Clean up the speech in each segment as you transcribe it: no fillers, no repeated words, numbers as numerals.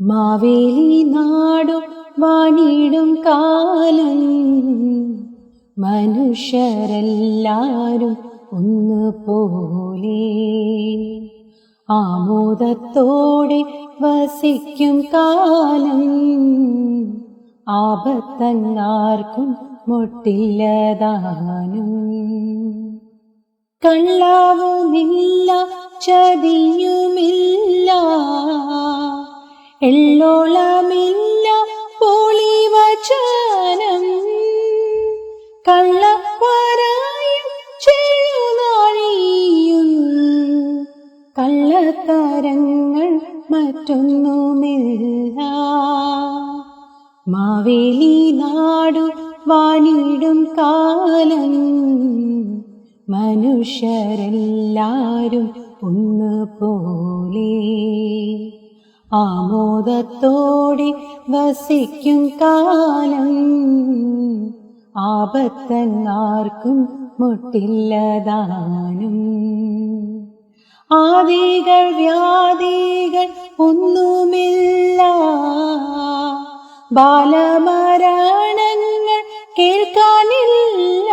മാവേലി നാടും വാണിടും കാലം മനുഷ്യരെല്ലാരും ഒന്നുപോലെ ആമോദത്തോടെ വസിക്കും കാലം ആപത്തങ്ങാർക്കും മുട്ടില്ലതാനും കള്ളവുമില്ല ചതിയുമില്ല എള്ളോളമില്ല പൊളിവചനം കള്ളപ്പരായും ചെറുനാഴിയും കള്ളത്തരങ്ങൾ മറ്റൊന്നുമില്ല. മാവേലി നാടു വാണിടും കാലം മനുഷ്യരെല്ലാരും ഒന്നുപോലെ ആമോദത്തോടെ വസിക്കും കാലം ആപത്തങ്ങാർക്കും മുട്ടില്ലതാനും ആദികൾ വ്യാധികൾ ഒന്നുമില്ല ബാലമരണങ്ങൾ കേൾക്കാനില്ല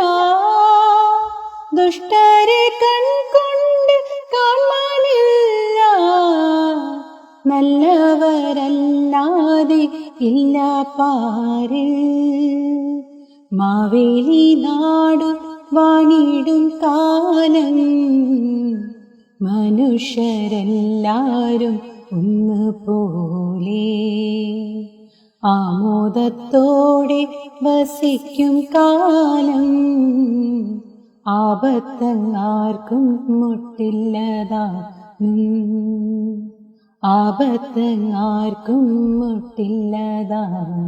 ദുഷ്ടരെ കൺകൊണ്ട് കാണാനില്ല നല്ലവരല്ലാതെ ഇല്ല പാരിൽ. മാവേലി നാടു വാണിടും കാലം മനുഷ്യരെല്ലാരും ഒന്നുപോലെ ആമോദത്തോടെ വസിക്കും കാലം ആപത്തങ്ങാർക്കും മുട്ടില്ലതാനും ആപത്തങ്ങാർക്കും മുട്ടില്ലതാനും.